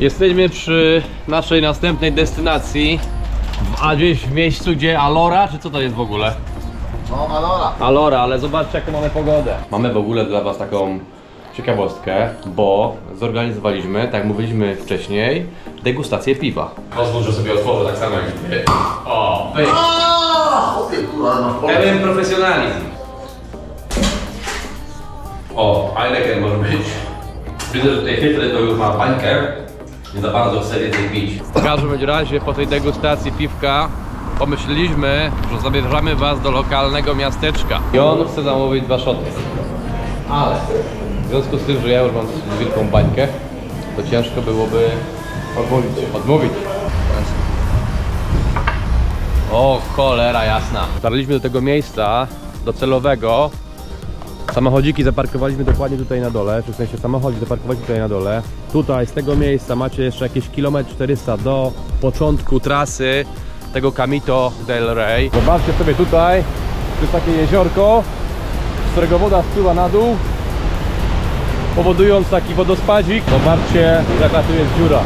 Jesteśmy przy naszej następnej destynacji, a gdzieś w miejscu, gdzie Alora, czy co to jest w ogóle? No, Alora. Alora, ale zobaczcie jaką mamy pogodę. Mamy w ogóle dla was taką ciekawostkę, bo zorganizowaliśmy, tak jak mówiliśmy wcześniej, degustację piwa. Pozwól, że sobie otworzę tak samo jak ty. O, wejdź. Pełen profesjonalizm. O, Heineken może być. Widzę, że tutaj chytry to już ma bańkę. Nie za bardzo chce więcej pić. W każdym razie po tej degustacji piwka pomyśleliśmy, że zabierzemy was do lokalnego miasteczka. I on chce zamówić 2 szoty. Ale w związku z tym, że ja już mam wielką bańkę, to ciężko byłoby odmówić. O cholera jasna. Dotarliśmy do tego miejsca docelowego. Samochodziki zaparkowaliśmy dokładnie tutaj na dole, w sensie samochodzik zaparkowaliśmy tutaj na dole. Tutaj z tego miejsca macie jeszcze jakieś 400 km do początku trasy tego Camino del Rey. Zobaczcie sobie tutaj, to jest takie jeziorko, z którego woda spływa na dół, powodując taki wodospadzik. Zobaczcie, jaka tu jest dziura.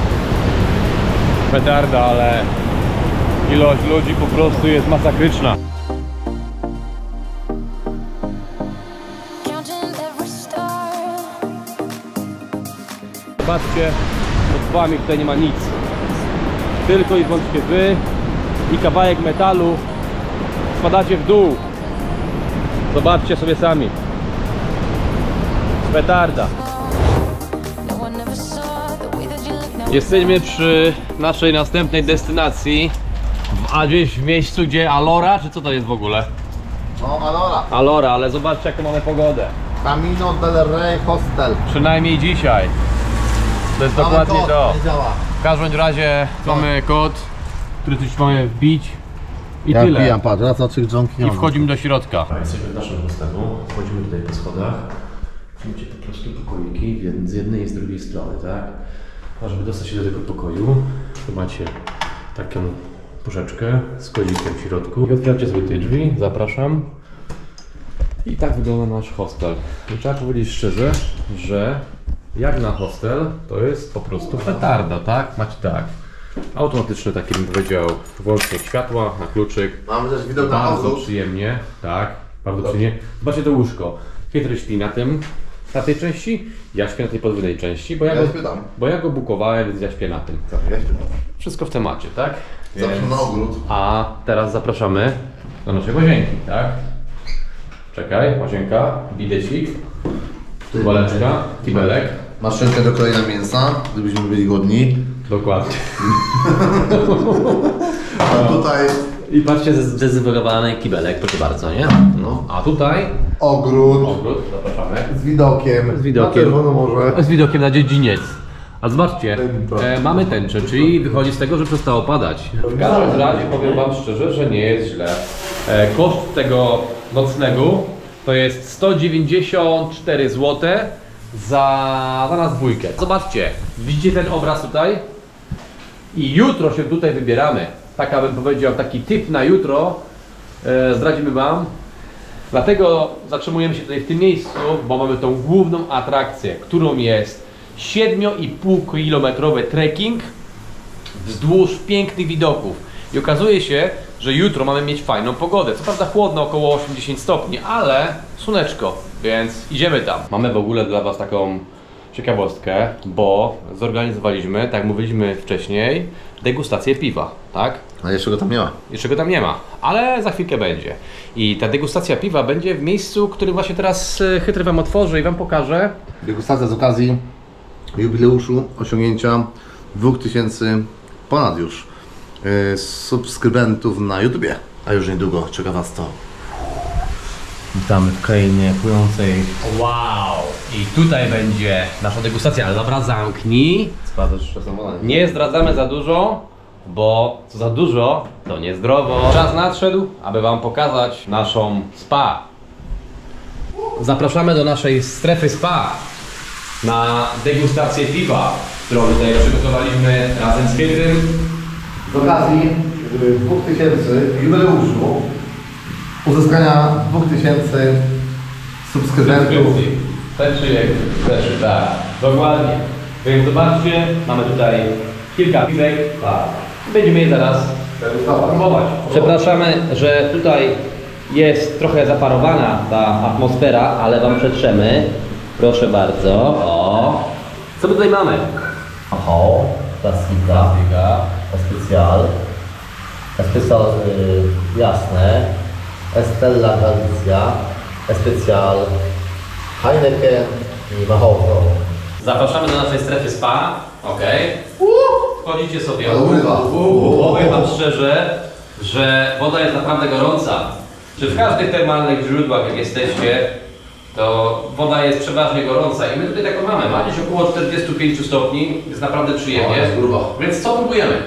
Petarda, ale ilość ludzi po prostu jest masakryczna. Zobaczcie, pod wami tutaj nie ma nic. Tylko i wyłącznie wy i kawałek metalu. Spadacie w dół. Zobaczcie sobie sami. Petarda. Jesteśmy przy naszej następnej destynacji, a gdzieś w miejscu, gdzie Alora, czy co to jest w ogóle? No, Alora. Alora, ale zobaczcie jaką mamy pogodę. Camino del Rey Hostel. Przynajmniej dzisiaj. To jest dokładnie kod, to. nie działa. W każdym razie mamy kod, który coś mamy wbić i Ja tyle. wbijam, patrz, raz oczy dżonki. I wchodzimy do środka. Jesteśmy w naszym hostelu, wchodzimy tutaj po schodach. Widzicie po prostu pokoiki z jednej i z drugiej strony, tak? A żeby dostać się do tego pokoju, to macie taką puszeczkę z kozikiem w środku. I otwieracie sobie te drzwi, zapraszam. I tak wygląda nasz hostel. I trzeba powiedzieć szczerze, że jak na hostel, to jest po prostu petarda, tak? Macie tak, automatyczne takie bym powiedział, włącznik światła na kluczyk. Mamy też widok na bardzo auto. przyjemnie, tak, bardzo przyjemnie. Zobaczcie to łóżko. Pietry śpi na tej części, ja śpię na tej podwójnej części, bo ja go bukowałem, więc ja śpię na tym. Ja śpię tam. Wszystko w temacie, tak? Zawsze na ogród. A teraz zapraszamy do naszej łazienki, tak? Czekaj, łazienka, bidecik, tualeczka, kibelek. Maszynkę do krojenia mięsa, gdybyśmy byli głodni. Dokładnie. A tutaj I patrzcie, zdezynfekowany kibelek, proszę bardzo, nie? No. A tutaj ogród zapraszamy. z widokiem na Czerwone Morze. Z widokiem na dziedziniec. A zobaczcie, mamy tęczę, czyli wychodzi z tego, że przestało padać. W każdym razie powiem wam szczerze, że nie jest źle. Koszt tego nocnego to jest 194 zł za nas dwójkę. Zobaczcie, widzicie ten obraz tutaj? I jutro się tutaj wybieramy. Taka bym powiedział, taki tip na jutro zdradzimy wam. Dlatego zatrzymujemy się tutaj w tym miejscu, bo mamy tą główną atrakcję, którą jest 7,5-kilometrowy trekking wzdłuż pięknych widoków. I okazuje się, że jutro mamy mieć fajną pogodę. Co prawda chłodno, około 80 stopni, ale słoneczko, więc idziemy tam. Mamy w ogóle dla was taką ciekawostkę, bo zorganizowaliśmy, tak jak mówiliśmy wcześniej, degustację piwa, tak? A jeszcze go tam nie ma. Jeszcze go tam nie ma, ale za chwilkę będzie. I ta degustacja piwa będzie w miejscu, który właśnie teraz chytry wam otworzy i wam pokażę. Degustacja z okazji jubileuszu osiągnięcia 2000 ponad już subskrybentów na YouTubie. A już niedługo czeka was to. Witamy w krainie płynącej. Wow! I tutaj będzie nasza degustacja, ale dobra, zamknij. Spadasz czasem ona. Nie zdradzamy za dużo, bo co za dużo, to niezdrowo. Czas nadszedł, aby wam pokazać naszą spa. Zapraszamy do naszej strefy spa na degustację piwa, którą tutaj przygotowaliśmy razem z Chytrym. Z okazji 2000 jubileuszu uzyskania 2000 subskrybentów. Ten czyjek też, tak, dokładnie. Więc zobaczcie, mamy tutaj kilka piwek. Będziemy je zaraz próbować. Przepraszamy, że tutaj jest trochę zaparowana ta atmosfera, ale wam przetrzemy. Proszę bardzo. O. Co my tutaj mamy? Oho, klasika, especial, especial jasne, Estella Galicja, especial, Heineken i Mahoro. Zapraszamy do naszej strefy spa. Okej. Wchodzicie sobie. Urywa. Powiem wam szczerze, że woda jest naprawdę gorąca. Czy w każdych termalnych źródłach, jak jesteście, to woda jest przeważnie gorąca i my tutaj taką mamy. Ma gdzieś około 45 stopni, jest naprawdę przyjemnie. jest gruba. Więc co próbujemy?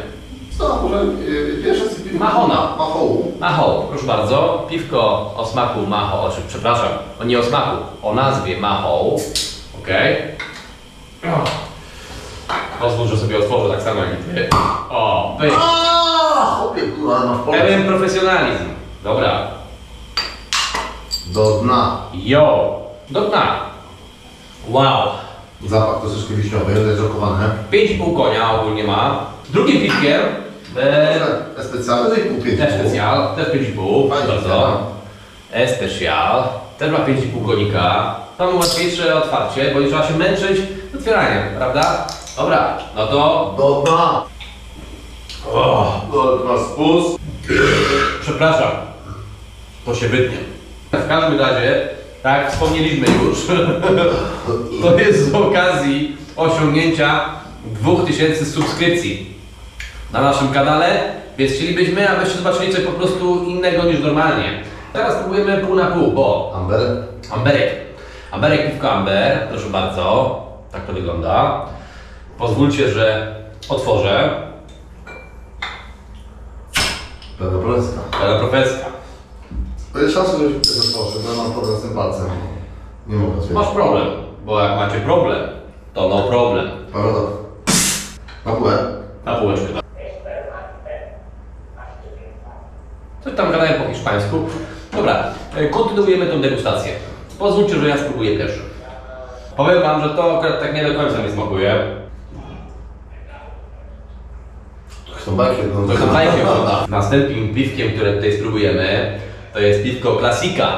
Co, może pierwsze z piwek? Mahona. Mahołu. Maho, proszę bardzo. Piwko o smaku Maho, przepraszam, nie o smaku, o nazwie Maho. Okej. Pozwól, że sobie otworzę tak samo jak i ty. O, pyk. Chłopie, kurwa, masz polec. Pewien profesjonalizm. Dobra. Do dna. Jo. Do dna. Wow. Zapach troszeczkę wiśniowy, leżakowane. 5,5 konia ogólnie ma. Drugim piwkiem. Specjalny i pół pięciu. Especial, też 5,5. Fajnie, Bardzo. Especial. Też ma 5,5 konika. Mamy łatwiejsze otwarcie, bo nie trzeba się męczyć z otwieraniem, prawda? Dobra, no to... Do dna. Do dna spust. Przepraszam. To się wytnie. W każdym razie, tak jak wspomnieliśmy już, to jest z okazji osiągnięcia 2000 subskrypcji na naszym kanale, więc chcielibyśmy, abyście zobaczyli coś po prostu innego niż normalnie. Teraz próbujemy pół na pół, bo Amber. Amberek, piwko Amber, proszę bardzo, tak to wygląda. Pozwólcie, że otworzę. Pełna polska. Pełna profeska. To jest szansa, żebyś tego otworzył, bo ja mam problem z tym palcem. Nie mogę otwierać. Masz problem, bo jak macie problem, to no problem. Prawda? Na półę. Na półeczkę. Coś tam gadają po hiszpańsku. Dobra, kontynuujemy tę degustację. Pozwólcie, że ja spróbuję pierwszy. Powiem wam, że to akurat tak nie do końca mi smakuje. To są bajki. To są bajki wygląda. Następnym piwkiem, które tutaj spróbujemy, to jest piwko Klasika.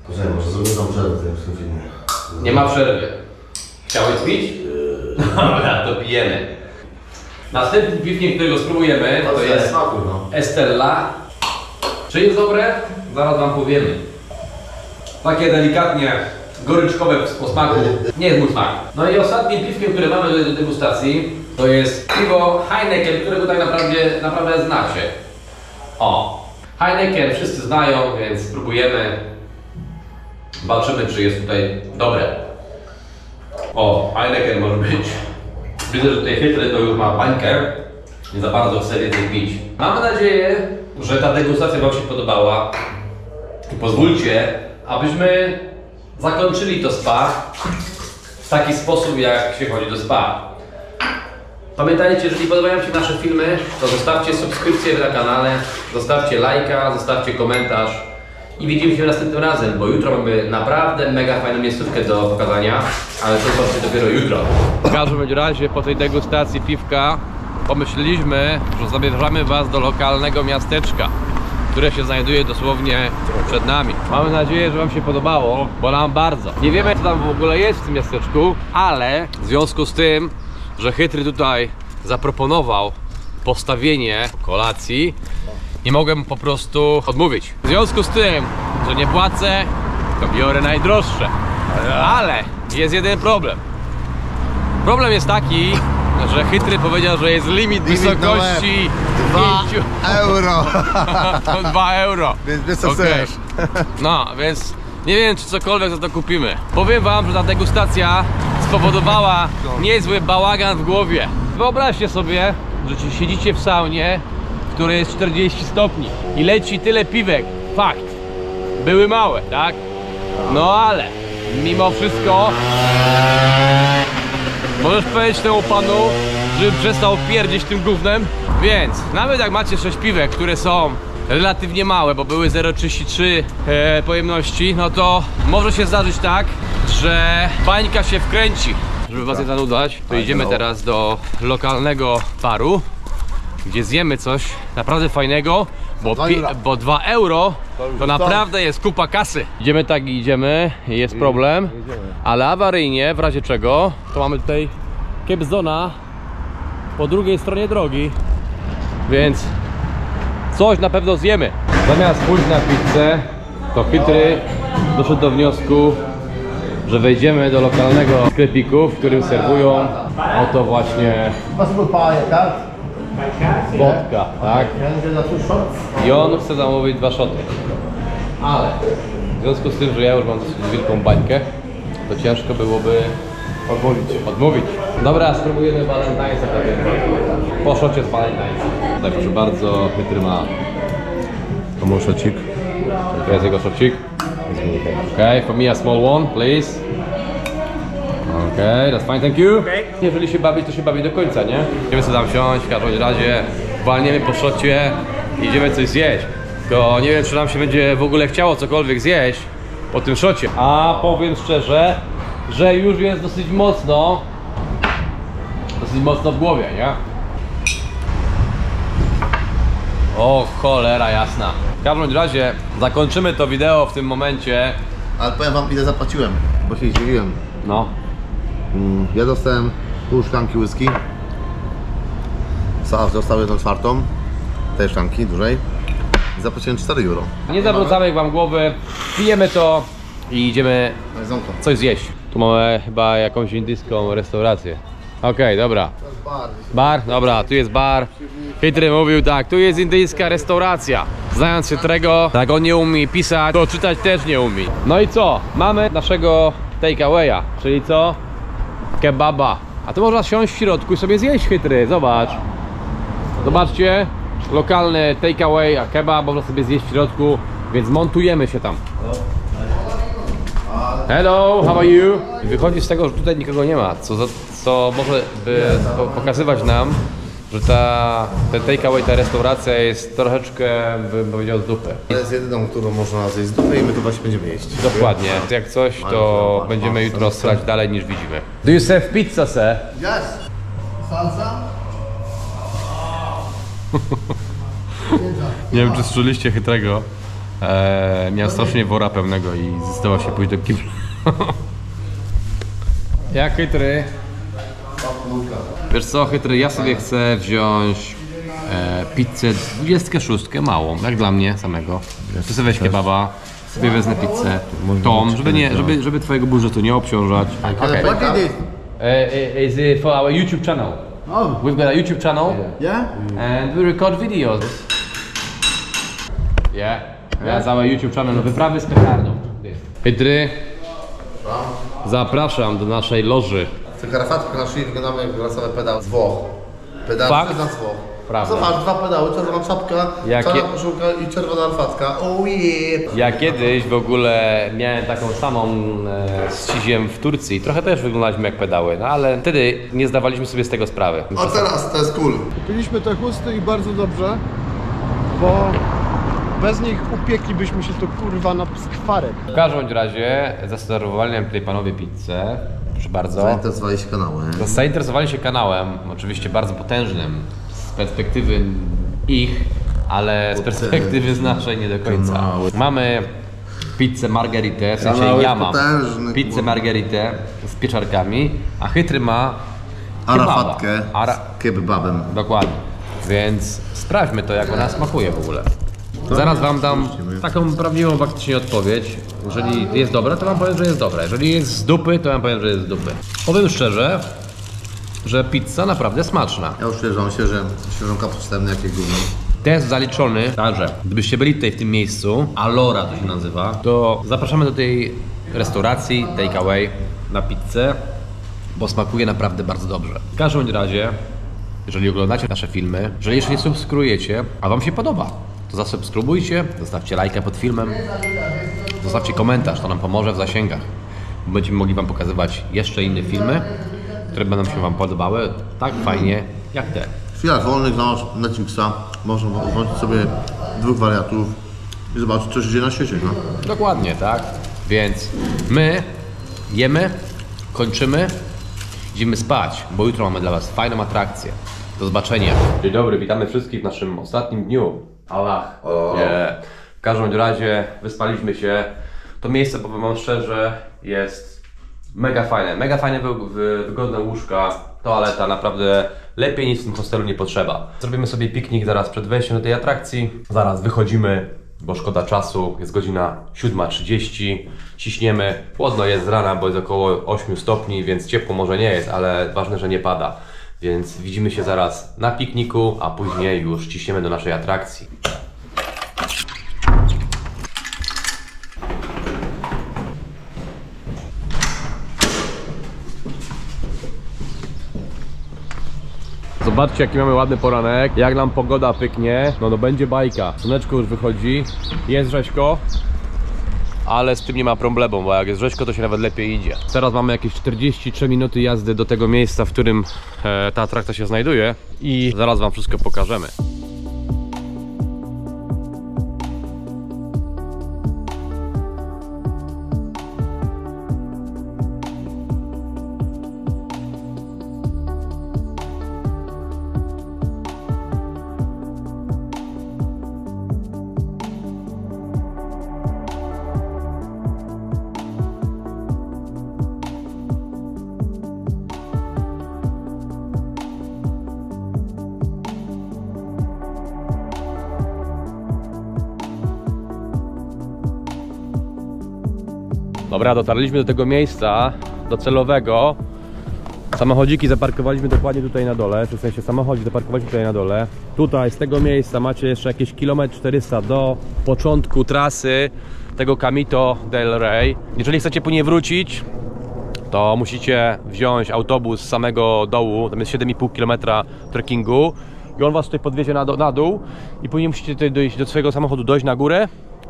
Poczekaj, może zrobię tam przerwę w tym filmie. Nie ma przerwy. Chciałeś pić? Dobra, to pijemy. Następnym piwkiem, którego spróbujemy, to jest smaku, no. Estella. Czy jest dobre? Zaraz wam powiemy. Takie delikatnie goryczkowe po smaku. Nie jest mój smak. No i ostatnim piwkiem, które mamy do degustacji, to jest piwo Heineken, którego tak naprawdę znacie. O! Heineken wszyscy znają, więc spróbujemy. Zobaczymy, czy jest tutaj dobre. O, Heineken może być. Widzę, że tutaj chytry to już ma bańkę. Nie za bardzo chce więcej pić. Mamy nadzieję, że ta degustacja wam się podobała. I pozwólcie, abyśmy zakończyli to spa w taki sposób, jak się chodzi do spa. Pamiętajcie, jeżeli podobają się nasze filmy, to zostawcie subskrypcję na kanale, zostawcie lajka, zostawcie komentarz i widzimy się następnym razem, bo jutro mamy naprawdę mega fajną miejscówkę do pokazania, ale to zobaczcie dopiero jutro. W każdym razie po tej degustacji piwka pomyśleliśmy, że zabierzemy was do lokalnego miasteczka, które się znajduje dosłownie przed nami. Mamy nadzieję, że wam się podobało, bo nam bardzo. Nie wiemy, co tam w ogóle jest w tym miasteczku, ale w związku z tym, że Chytry tutaj zaproponował postawienie kolacji, nie mogłem po prostu odmówić. W związku z tym, że nie płacę, to biorę najdroższe. Ale jest jeden problem. Problem jest taki, że Chytry powiedział, że jest limit wysokości 2 euro. 2 euro. Więc wiesz co Okej. chcesz. No, więc nie wiem, czy cokolwiek za to kupimy. Powiem wam, że ta degustacja spowodowała niezły bałagan w głowie. Wyobraźcie sobie, że siedzicie w saunie, w której jest 40 stopni i leci tyle piwek. Fakt. Były małe, tak? No ale mimo wszystko możesz powiedzieć temu panu, żeby przestał pierdzieć tym gównem. Więc nawet jak macie 6 piwek, które są relatywnie małe, bo były 0,33 pojemności, no to może się zdarzyć tak, że bańka się wkręci żeby was nie zanudzać, to idziemy teraz do lokalnego baru, gdzie zjemy coś naprawdę fajnego, bo 2 euro to naprawdę jest kupa kasy. Idziemy tak i idziemy, jest problem, ale awaryjnie, w razie czego, to mamy tutaj Kebzona po drugiej stronie drogi, więc coś na pewno zjemy. Zamiast pójść na pizzę, to chytry doszedł do wniosku, że wejdziemy do lokalnego sklepiku, w którym serwują oto właśnie wodka, tak? I on chce zamówić 2 szoty. Ale w związku z tym, że ja już mam dosyć wielką bańkę, to ciężko byłoby odmówić. Dobra, spróbujemy Valentine'sa. Po szocie z Valentine'sa. Tutaj proszę bardzo, chytry ma mój szocik. To jest jego szocik. Okay, for me a small one, please. Okay, that's fine, thank you. Jeżeli się bawić, to się bawi do końca, nie? Idziemy sobie tam wsiąść, w każdym razie walniemy po szocie i idziemy coś zjeść. Tylko nie wiem, czy nam się będzie w ogóle chciało cokolwiek zjeść po tym szocie. A powiem szczerze, że już jest dosyć mocno w głowie, nie? O cholera jasna. W każdym razie zakończymy to wideo w tym momencie. Ale powiem wam, ile zapłaciłem, bo się zdziwiłem. No. Ja dostałem pół szklanki whisky. Saaf dostał 1/4 tej szklanki dużej. I zapłaciłem 4 euro. Nie zawracamy wam głowy, pijemy to i idziemy coś zjeść. Tu mamy chyba jakąś indyjską restaurację. Okej, dobra. Bar? Dobra, tu jest bar. Chytry mówił tak, tu jest indyjska restauracja. Znając się Trego, tak on nie umie pisać, to czytać też nie umie. No i co? Mamy naszego takeawaya, czyli co? Kebaba. A tu można siąść w środku i sobie zjeść, Chytry, zobacz. Zobaczcie, lokalny takeaway, a kebab można sobie zjeść w środku, więc montujemy się tam. Hello, how are you? I wychodzi z tego, że tutaj nikogo nie ma, co może by pokazywać nam, że ten takeaway, ta restauracja jest troszeczkę, bym powiedział, z dupy. To jest jedyną, którą można zjeść z dupy i my tu właśnie będziemy jeść. Dokładnie. Jak coś, to będziemy jutro strać dalej niż widzimy. Do you serve pizza, sir? Yes. Salsa? Nie wiem, czy słyszeliście Chytrego. Miał strasznie wora pełnego i zdecydował się pójść do kibla. Jak Chytry? Wiesz co, Chytry, ja sobie chcę wziąć pizzę 26, małą, jak dla mnie samego. Ty sobie weź kebaba, sobie wezmę pizzę, tą, żeby twojego budżetu nie obciążać. Okay. What is it? Is it for our YouTube channel? Oh. We've got a YouTube channel. Yeah? And we record videos. Yeah, that's our YouTube channel. Wyprawy z petardą. Chytry, zapraszam do naszej loży. Tylko rafatka na szyi wyglądamy jak glasowe pedały z Włoch. Pedały Fakt? z Włoch. Prawda. Zobacz, 2 pedały, czerwona czapka, Jakie- czarna koszulka i czerwona alfatka. Oh yeah! Ja kiedyś w ogóle miałem taką samą z Ciziem w Turcji. Trochę też wyglądaliśmy jak pedały, no ale wtedy nie zdawaliśmy sobie z tego sprawy. A teraz to jest cool. Kupiliśmy te chusty i bardzo dobrze, bo bez nich upieklibyśmy się to kurwa na skwarek. W każdym bądź razie zaserwowali nam tutaj panowie pizzę. Proszę bardzo. Zainteresowali się kanałem. Zainteresowali się kanałem, oczywiście bardzo potężnym z perspektywy ich, ale z perspektywy z naszej nie do końca. Kanały. Mamy pizzę margheritę, w sensie Kanał ja jest mam potężny, pizzę kurwa. margheritę z pieczarkami, a Chytry ma Arafatkę kebaba. z kebabem. Dokładnie, więc sprawdźmy to, jak ona smakuje w ogóle. Zaraz wam dam taką prawdziwą faktycznie odpowiedź. Jeżeli jest dobra, to wam powiem, że jest dobra. Jeżeli jest z dupy, to wam powiem, że jest z dupy. Powiem szczerze, że pizza naprawdę smaczna. Ja już czuję, że mam świeżą kapustę, jakie gówno. Test zaliczony, także gdybyście byli tutaj w tym miejscu, Alora to się nazywa, to zapraszamy do tej restauracji, takeaway, na pizzę, bo smakuje naprawdę bardzo dobrze. W każdym razie, jeżeli oglądacie nasze filmy, jeżeli jeszcze nie subskrybujecie, a wam się podoba, to zasubskrybujcie, zostawcie lajka pod filmem, zostawcie komentarz, to nam pomoże w zasięgach. Będziemy mogli wam pokazywać jeszcze inne filmy, które będą się wam podobały tak fajnie jak te. W chwilach wolnych znalazł Netflixa, można włączyć sobie 2 wariatów i zobaczyć, co się dzieje na świecie. No. Dokładnie, tak? Więc my jemy, kończymy idziemy spać, bo jutro mamy dla Was fajną atrakcję. Do zobaczenia. Dzień dobry, witamy wszystkich w naszym ostatnim dniu. Allah. W każdym razie wyspaliśmy się. To miejsce, powiem Wam szczerze, jest mega fajne, wygodne łóżka, toaleta, naprawdę lepiej niż w tym hostelu nie potrzeba. Zrobimy sobie piknik zaraz przed wejściem do tej atrakcji. Zaraz wychodzimy, bo szkoda czasu, jest godzina 7:30, ciśniemy, chłodno jest z rana, bo jest około 8 stopni, więc ciepło może nie jest, ale ważne, że nie pada. Więc widzimy się zaraz na pikniku, a później już ciśniemy do naszej atrakcji. Zobaczcie, jaki mamy ładny poranek, jak nam pogoda pyknie, no będzie bajka. Słoneczko już wychodzi, jest rzeźko, ale z tym nie ma problemu, bo jak jest rzeźko, to się nawet lepiej idzie. Teraz mamy jakieś 43 minuty jazdy do tego miejsca, w którym ta atrakcja się znajduje i zaraz Wam wszystko pokażemy. Dobra, dotarliśmy do tego miejsca docelowego. Samochodziki zaparkowaliśmy dokładnie tutaj na dole, w sensie samochodzik zaparkowaliśmy tutaj na dole. Tutaj z tego miejsca macie jeszcze jakieś 1,4 km do początku trasy tego Camino del Rey. Jeżeli chcecie po niej wrócić, to musicie wziąć autobus z samego dołu, tam jest 7,5 km trekkingu i on was tutaj podwiezie na dół i później musicie tutaj dojść do swojego samochodu, dojść na górę,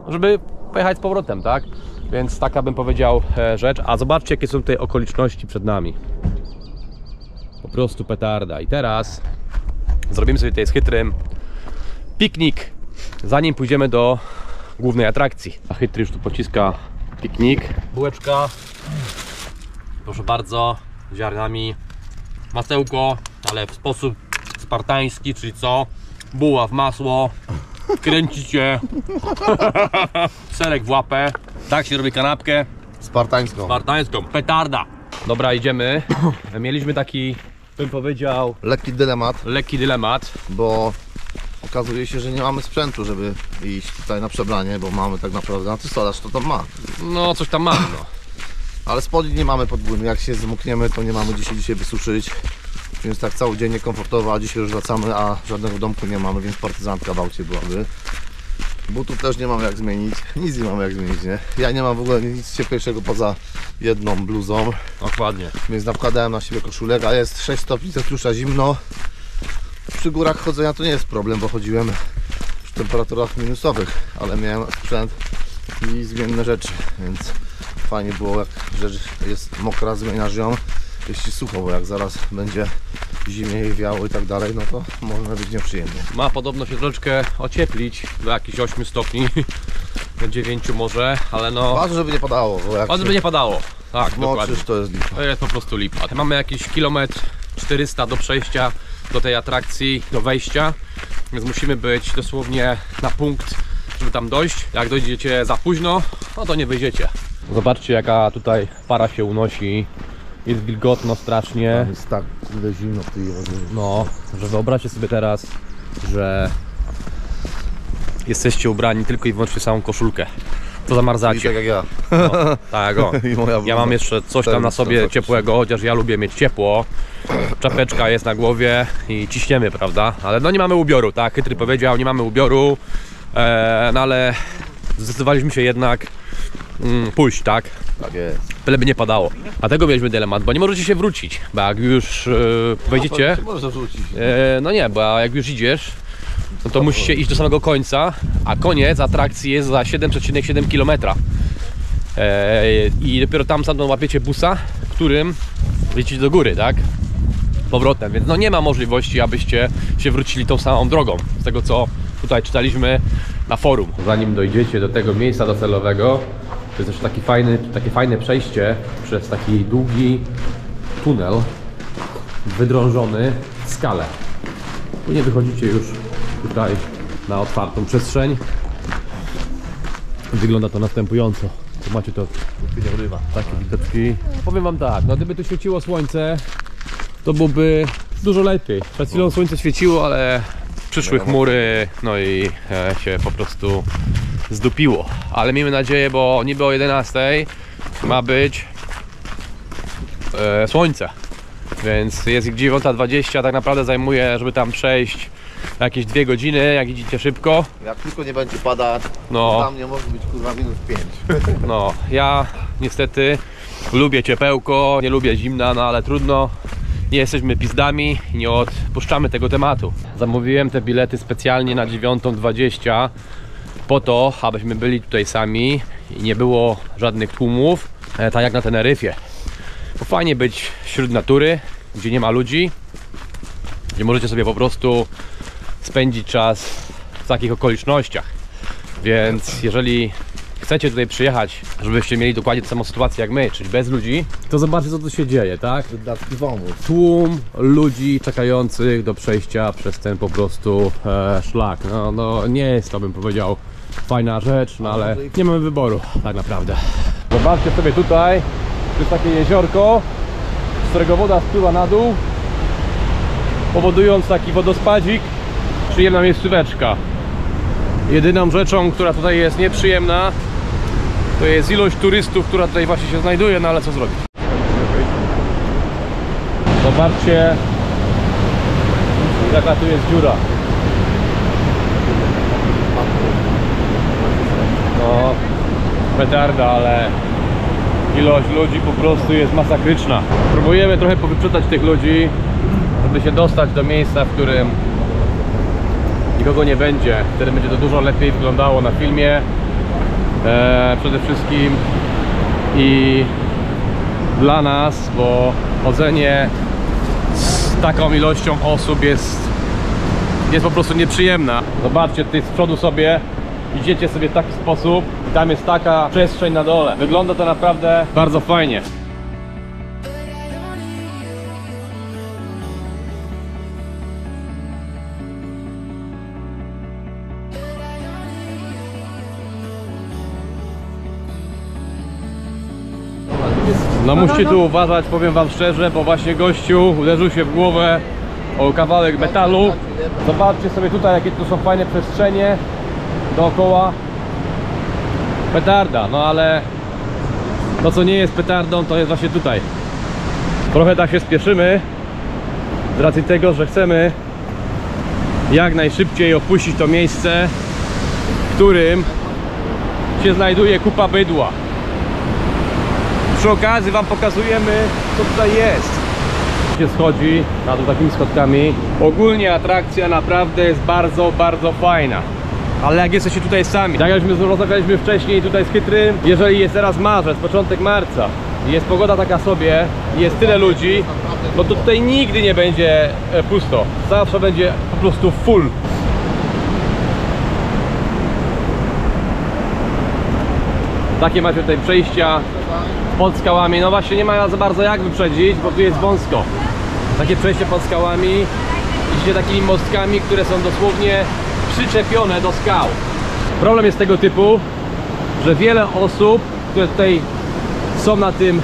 żeby pojechać z powrotem, tak? Więc taka bym powiedział rzecz. A zobaczcie, jakie są tutaj okoliczności przed nami. Po prostu petarda. I teraz zrobimy sobie tutaj z Chytrym piknik, zanim pójdziemy do głównej atrakcji. A Chytry już tu pociska piknik. Bułeczka, proszę bardzo, z ziarnami, masełko, ale w sposób spartański, czyli co? Buła w masło, kręcicie, serek w łapę. Tak się robi kanapkę. Spartańską. Petarda. Dobra, idziemy. Mieliśmy taki, bym powiedział, Lekki dylemat, bo bo okazuje się, że nie mamy sprzętu, żeby iść tutaj na przebranie, bo mamy tak naprawdę na stolarz, to tam ma. no coś tam mam, no. Ale spodni nie mamy podwójnych, jak się zmokniemy, to nie mamy dzisiaj wysuszyć. Więc tak cały dzień niekomfortowo, a dzisiaj już wracamy, a żadnego domku nie mamy, więc partyzantka w aucie byłaby. Butów też nie mamy jak zmienić, nic nie mamy jak zmienić, nie? Ja nie mam w ogóle nic cieplejszego poza jedną bluzą, Dokładnie. więc nakładałem na siebie koszulek, a jest 6 stopni Celsjusza zimno. Przy górach chodzenia to nie jest problem, bo chodziłem przy temperaturach minusowych, ale miałem sprzęt i zmienne rzeczy, więc fajnie było, jak rzecz jest mokra, zmieniasz ją, jeśli sucho, bo jak zaraz będzie zimniej wiało i tak dalej, no to może być nieprzyjemnie. Ma podobno się troszeczkę ocieplić do jakichś 8 stopni, do 9 może, ale no... Ważne, żeby nie padało, bo jak żeby nie padało. Tak, dokładnie. moczysz, to jest lipa. To jest po prostu lipa. Mamy jakieś 1,4 km do przejścia do tej atrakcji, do wejścia, więc musimy być dosłownie na punkt, żeby tam dojść. Jak dojdziecie za późno, no to nie wyjdziecie. Zobaczcie, jaka tutaj para się unosi. Jest wilgotno strasznie. Jest tak tyle zimno w tej wodzie. No, że wyobraźcie sobie teraz, że jesteście ubrani tylko i wyłącznie w samą koszulkę. To I zamarzacie. tak jak ja. No, tak, o. I moja Ja mam jeszcze coś tam na sobie ciepłego, chociaż ja lubię mieć ciepło. Czapeczka jest na głowie i ciśniemy, prawda? Ale no nie mamy ubioru, tak? Chytry powiedział, nie mamy ubioru, no ale zdecydowaliśmy się jednak pójść, tak? Tak jest. Byle by nie padało. A tego mieliśmy dylemat, bo nie możecie się wrócić, bo jak już wejdziecie, Możesz wrócić. no nie, bo jak już idziesz, no to musicie iść do samego końca, a koniec atrakcji jest za 7,7 km. I dopiero tam stamtąd łapiecie busa, którym lecicie do góry, tak? Powrotem, więc no nie ma możliwości, abyście się wrócili tą samą drogą, z tego co tutaj czytaliśmy na forum. Zanim dojdziecie do tego miejsca docelowego, to jest też takie fajne przejście przez taki długi tunel, wydrążony w skale. Później wychodzicie już tutaj na otwartą przestrzeń. Wygląda to następująco. Tu macie to takie widoczki. Powiem wam tak, no gdyby tu świeciło słońce, to byłoby dużo lepiej. Przed chwilą słońce świeciło, ale przyszły chmury, no i się po prostu zdupiło. Ale miejmy nadzieję, bo niby o 11 ma być słońce. Więc jest 9:20, tak naprawdę zajmuje, żeby tam przejść jakieś 2 godziny, jak idziecie szybko. Jak tylko nie będzie padać, No. tam nie może być kurwa -5. No, ja niestety lubię ciepełko, nie lubię zimna, no ale trudno. Nie jesteśmy pizdami i nie odpuszczamy tego tematu. Zamówiłem te bilety specjalnie na 9:20 po to, abyśmy byli tutaj sami i nie było żadnych tłumów, tak jak na Teneryfie. Bo fajnie być wśród natury, gdzie nie ma ludzi, gdzie możecie sobie po prostu spędzić czas w takich okolicznościach. Więc jeżeli chcecie tutaj przyjechać, żebyście mieli dokładnie tę samą sytuację jak my, czyli bez ludzi, to zobaczcie, co tu się dzieje, tak? Tłum ludzi czekających do przejścia przez ten po prostu szlak. No nie jest to, bym powiedział, fajna rzecz, no ale nie mamy wyboru tak naprawdę. Zobaczcie sobie tutaj, to jest takie jeziorko, z którego woda spływa na dół, powodując taki wodospadzik. Przyjemna miejscóweczka. Jedyną rzeczą, która tutaj jest nieprzyjemna, to jest ilość turystów, która tutaj właśnie się znajduje, no ale co zrobić? Zobaczcie, jaka tu jest dziura. No, petarda, ale ilość ludzi po prostu jest masakryczna. Próbujemy trochę powyprzedzać tych ludzi, żeby się dostać do miejsca, w którym nikogo nie będzie. Wtedy będzie to dużo lepiej wyglądało na filmie. Przede wszystkim i dla nas, bo chodzenie z taką ilością osób jest po prostu nieprzyjemna. Zobaczcie, tutaj z przodu sobie idziecie sobie w taki sposób i tam jest taka przestrzeń na dole. Wygląda to naprawdę bardzo fajnie. No musicie tu uważać, powiem wam szczerze, bo właśnie gościu uderzył się w głowę o kawałek metalu. Zobaczcie sobie tutaj, jakie tu są fajne przestrzenie dookoła. Petarda, no ale to, co nie jest petardą, to jest właśnie tutaj. Trochę tak się spieszymy z racji tego, że chcemy jak najszybciej opuścić to miejsce, w którym się znajduje kupa bydła. Przy okazji wam pokazujemy, co tutaj jest. Się schodzi na dół takimi schodkami. Ogólnie atrakcja naprawdę jest bardzo, bardzo fajna. Ale jak jesteście tutaj sami, tak jak już rozmawialiśmy wcześniej tutaj z Chytrym, jeżeli jest teraz marzec, początek marca, jest pogoda taka sobie, jest tyle ludzi, no to tutaj nigdy nie będzie pusto. Zawsze będzie po prostu full. Takie macie tutaj przejścia pod skałami. No właśnie nie ma za bardzo jak wyprzedzić, bo tu jest wąsko. Takie przejście pod skałami. Idziecie takimi mostkami, które są dosłownie przyczepione do skał. Problem jest tego typu, że wiele osób, które tutaj są na tym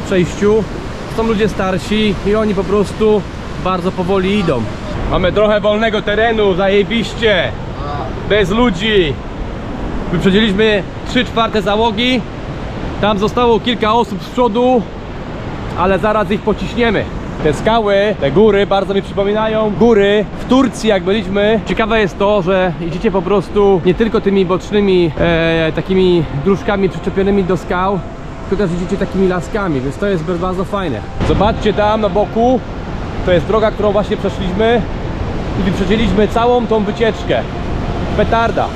przejściu, są ludzie starsi i oni po prostu bardzo powoli idą. Mamy trochę wolnego terenu, zajebiście, bez ludzi. Wyprzedziliśmy 3/4 załogi. Tam zostało kilka osób z przodu, ale zaraz ich pociśniemy. Te skały, te góry bardzo mi przypominają góry w Turcji, jak byliśmy. Ciekawe jest to, że idziecie po prostu nie tylko tymi bocznymi takimi dróżkami przyczepionymi do skał, tylko też idziecie takimi laskami, więc to jest bardzo fajne. Zobaczcie tam na boku, to jest droga, którą właśnie przeszliśmy i wyprzedziliśmy całą tą wycieczkę. Petarda.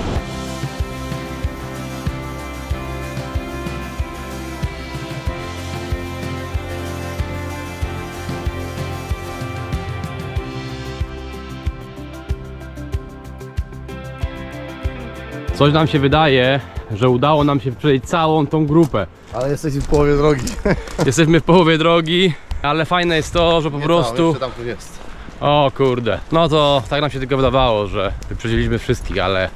Coś nam się wydaje, że udało nam się przejść całą tą grupę. Ale jesteśmy w połowie drogi. Jesteśmy w połowie drogi. Ale fajne jest to, że po prostu... Jeszcze tam tu jest. O kurde, no to tak nam się tylko wydawało, że wyprzedziliśmy wszystkich, ale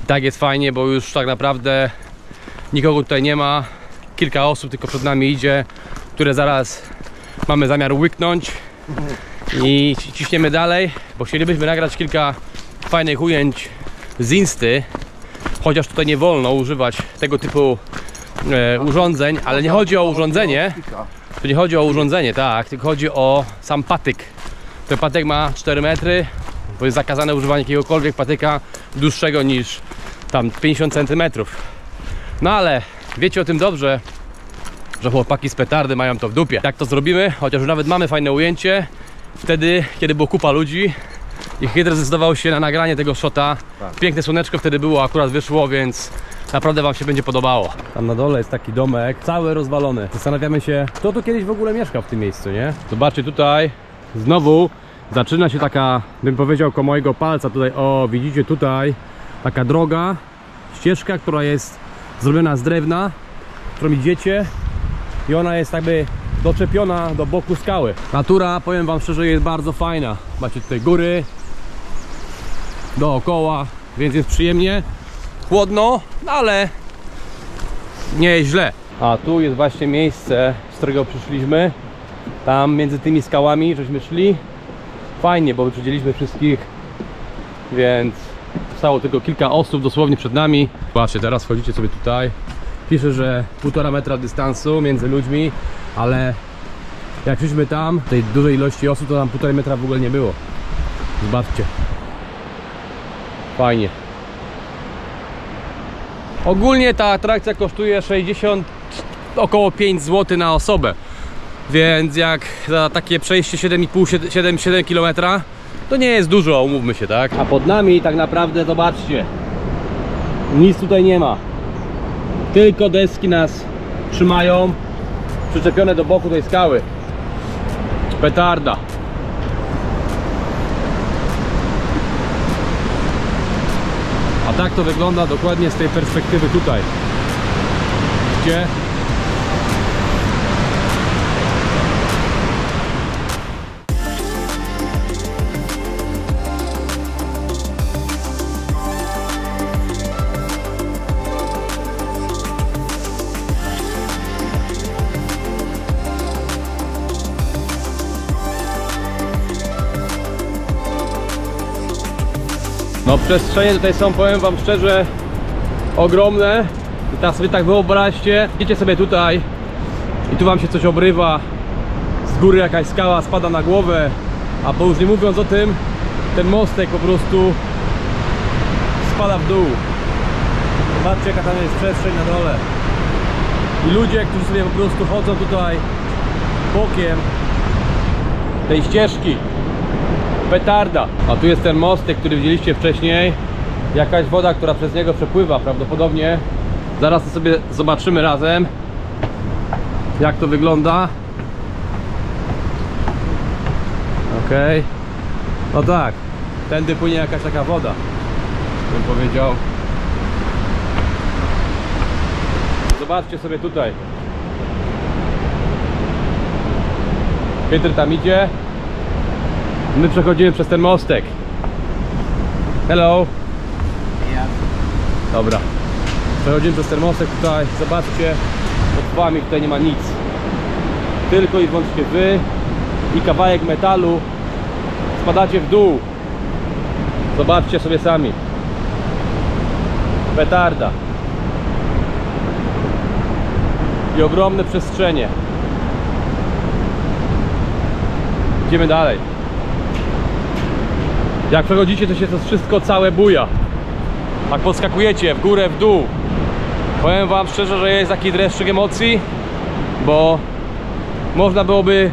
tak jest fajnie, bo już tak naprawdę nikogo tutaj nie ma. Kilka osób tylko przed nami idzie, które zaraz mamy zamiar łyknąć i ciśniemy dalej, bo chcielibyśmy nagrać kilka fajnych ujęć z Insty, chociaż tutaj nie wolno używać tego typu urządzeń, ale nie chodzi o urządzenie, to nie chodzi o urządzenie, tak, tylko chodzi o sam patyk. Ten patyk ma 4 metry, bo jest zakazane używanie jakiegokolwiek patyka dłuższego niż tam 50 cm. No ale wiecie o tym dobrze, że chłopaki z petardy mają to w dupie. Jak to zrobimy? Chociaż już nawet mamy fajne ujęcie, wtedy, kiedy było kupa ludzi i Hydra zdecydował się na nagranie tego shota. Piękne słoneczko wtedy było, akurat wyszło, więc naprawdę wam się będzie podobało. Tam na dole jest taki domek, cały rozwalony. Zastanawiamy się, kto tu kiedyś w ogóle mieszkał w tym miejscu, nie? Zobaczcie tutaj, znowu zaczyna się taka, bym powiedział, koło mojego palca tutaj, o widzicie tutaj, taka droga, ścieżka, która jest zrobiona z drewna, którą idziecie i ona jest jakby doczepiona do boku skały. Natura, powiem wam szczerze, jest bardzo fajna. Macie tutaj góry dookoła, więc jest przyjemnie, chłodno, ale nie jest źle. A tu jest właśnie miejsce, z którego przyszliśmy. Tam między tymi skałami żeśmy szli. Fajnie, bo wyprzedziliśmy wszystkich, więc zostało tylko kilka osób dosłownie przed nami. Zobaczcie, teraz wchodzicie sobie tutaj. Pisze, że 1,5 metra dystansu między ludźmi, ale jak szliśmy tam, tej dużej ilości osób, to tam 1,5 metra w ogóle nie było. Zobaczcie. Fajnie. Ogólnie ta atrakcja kosztuje 60, około 5 zł na osobę. Więc jak za takie przejście 7,5-7 km, to nie jest dużo, umówmy się, tak? A pod nami tak naprawdę, zobaczcie, nic tutaj nie ma. Tylko deski nas trzymają, przyczepione do boku tej skały. Petarda. A tak to wygląda dokładnie z tej perspektywy tutaj. Widzicie? No przestrzenie tutaj są, powiem wam szczerze, ogromne. I teraz sobie tak wyobraźcie, idziecie sobie tutaj i tu wam się coś obrywa, z góry jakaś skała spada na głowę, a bo już nie mówiąc o tym, ten mostek po prostu spada w dół. Zobaczcie, jaka tam jest przestrzeń na dole. I ludzie, którzy sobie po prostu chodzą tutaj bokiem tej ścieżki. Petarda. A tu jest ten mostek, który widzieliście wcześniej. Jakaś woda, która przez niego przepływa prawdopodobnie. Zaraz to sobie zobaczymy razem, jak to wygląda. Okej. No tak, tędy płynie jakaś taka woda, bym powiedział. Zobaczcie sobie tutaj. Piotr tam idzie. My przechodzimy przez ten mostek. Hello. Dobra. Przechodzimy przez ten mostek tutaj. Zobaczcie, pod wami tutaj nie ma nic. Tylko i wyłącznie wy i kawałek metalu. Spadacie w dół. Zobaczcie sobie sami. Petarda. I ogromne przestrzenie. Idziemy dalej. Jak przechodzicie, to się to wszystko całe buja. Jak podskakujecie w górę, w dół. Powiem wam szczerze, że jest taki dreszczyk emocji, bo można byłoby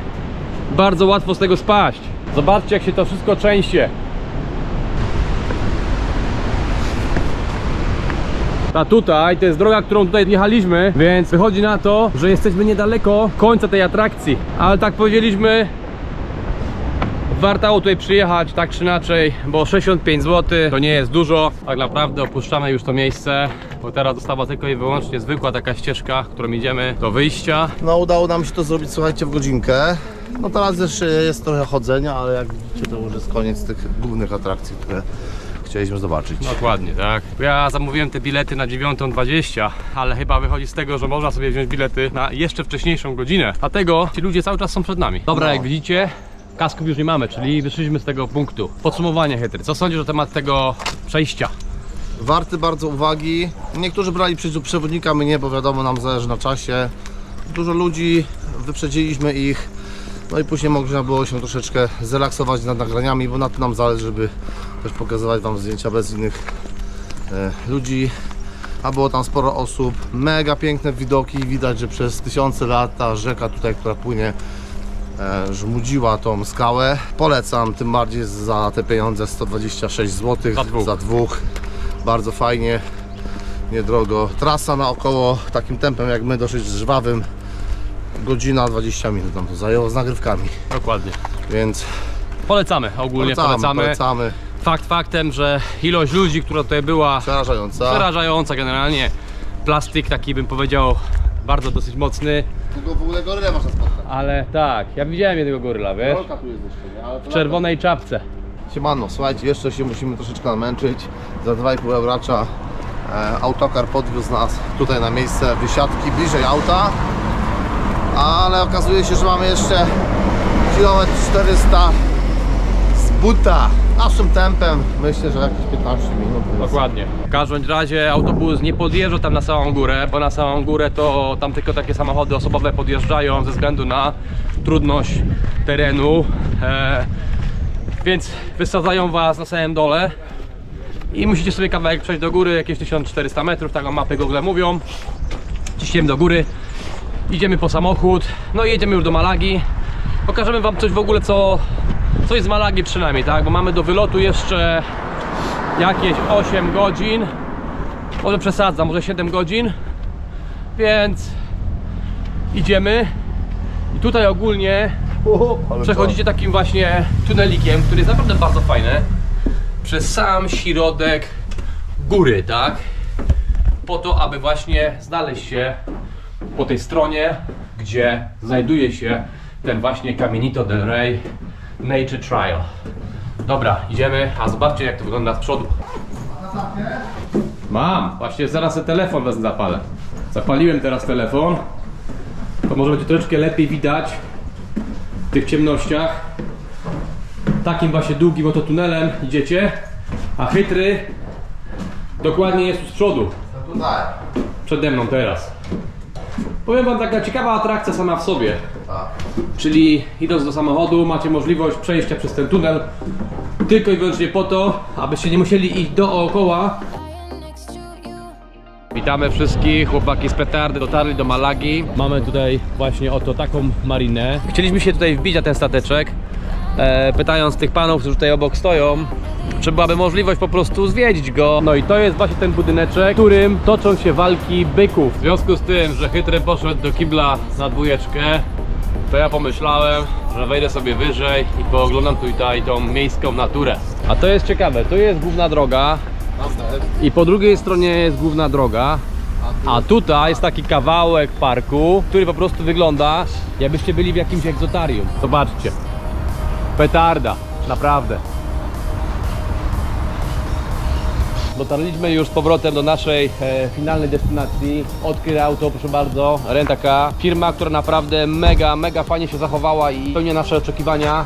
bardzo łatwo z tego spaść. Zobaczcie, jak się to wszystko trzęsie. A tutaj to jest droga, którą tutaj jechaliśmy, więc wychodzi na to, że jesteśmy niedaleko końca tej atrakcji. Ale tak powiedzieliśmy, Warto tutaj przyjechać tak czy inaczej, bo 65 zł to nie jest dużo. Tak naprawdę opuszczamy już to miejsce, bo teraz została tylko i wyłącznie zwykła taka ścieżka, którą idziemy do wyjścia. No udało nam się to zrobić, słuchajcie, w godzinkę. No teraz jeszcze jest trochę chodzenia, ale jak widzicie, to już jest koniec tych głównych atrakcji, które chcieliśmy zobaczyć. Dokładnie, tak. Ja zamówiłem te bilety na 9:20, ale chyba wychodzi z tego, że można sobie wziąć bilety na jeszcze wcześniejszą godzinę. Dlatego ci ludzie cały czas są przed nami. Dobra, jak widzicie, kasków już nie mamy, czyli wyszliśmy z tego punktu. Podsumowanie, Chytry. Co sądzisz na temat tego przejścia? Warty bardzo uwagi. Niektórzy brali przewodnika, my nie, bo wiadomo, nam zależy na czasie. Dużo ludzi, wyprzedziliśmy ich. No i później można było się troszeczkę zrelaksować nad nagraniami, bo na tym nam zależy, żeby też pokazywać wam zdjęcia bez innych ludzi. A było tam sporo osób. Mega piękne widoki. Widać, że przez tysiące lat ta rzeka tutaj, która płynie, żmudziła tą skałę. Polecam, tym bardziej za te pieniądze, 126 zł za dwóch. Bardzo fajnie, niedrogo. Trasa naokoło takim tempem jak my, dosyć żwawym, godzina 20 minut nam to zajęło z nagrywkami. Dokładnie. Więc Polecamy, ogólnie polecamy. Fakt faktem, że ilość ludzi, która tutaj była, przerażająca generalnie. Plastik taki, bym powiedział, bardzo dosyć mocny. w ogóle goryle można spotkać. Ale tak, ja widziałem jednego goryla, wiesz? Rolka tu jest jeszcze, nie? Ale to W czerwonej czapce. Siemano, słuchajcie, jeszcze się musimy troszeczkę namęczyć. Za 2,5 euracza autokar podwiózł nas tutaj na miejsce wysiadki bliżej auta. Ale okazuje się, że mamy jeszcze kilometr 400 z buta. Naszym tempem myślę, że jakieś 15 minut. Dokładnie. W każdym razie autobus nie podjeżdża tam na samą górę, bo na samą górę to tam tylko takie samochody osobowe podjeżdżają ze względu na trudność terenu. Więc wysadzają was na samym dole i musicie sobie kawałek przejść do góry, jakieś 1400 metrów, tak wam mapy Google mówią. Ciśniemy do góry, idziemy po samochód, no i jedziemy już do Malagi. Pokażemy wam coś w ogóle, coś z Malagi przynajmniej, tak? Bo mamy do wylotu jeszcze jakieś 8 godzin, może przesadzam, może 7 godzin, więc idziemy. I tutaj ogólnie przechodzicie takim właśnie tunelikiem, który jest naprawdę bardzo fajny, przez sam środek góry, tak? Po to, aby właśnie znaleźć się po tej stronie, gdzie znajduje się ten właśnie Caminito del Rey Nature Trail. Dobra, idziemy, a zobaczcie, jak to wygląda z przodu. Mam, właśnie zaraz ten telefon was zapalę. Zapaliłem teraz telefon. To może będzie troszeczkę lepiej widać w tych ciemnościach. Takim właśnie długim oto tunelem idziecie, a Chytry dokładnie jest tu z przodu. Przede mną teraz. Powiem wam, taka ciekawa atrakcja sama w sobie. Czyli idąc do samochodu macie możliwość przejścia przez ten tunel tylko i wyłącznie po to, abyście nie musieli iść dookoła. Witamy wszystkich, chłopaki z Petardy dotarli do Malagi. Mamy tutaj właśnie oto taką marinę. Chcieliśmy się tutaj wbić na ten stateczek, pytając tych panów, którzy tutaj obok stoją, czy byłaby możliwość po prostu zwiedzić go. No i to jest właśnie ten budyneczek, w którym toczą się walki byków. W związku z tym, że Chytry poszedł do kibla na dwójeczkę, to ja pomyślałem, że wejdę sobie wyżej i pooglądam tutaj tą miejską naturę. A to jest ciekawe, to jest główna droga i po drugiej stronie jest główna droga, a tutaj jest taki kawałek parku, który po prostu wygląda, jakbyście byli w jakimś egzotarium. Zobaczcie, petarda, naprawdę. Dotarliśmy już z powrotem do naszej finalnej destynacji. Odkryj auto, proszę bardzo, Rent A Car. Firma, która naprawdę mega fajnie się zachowała i spełnia nasze oczekiwania.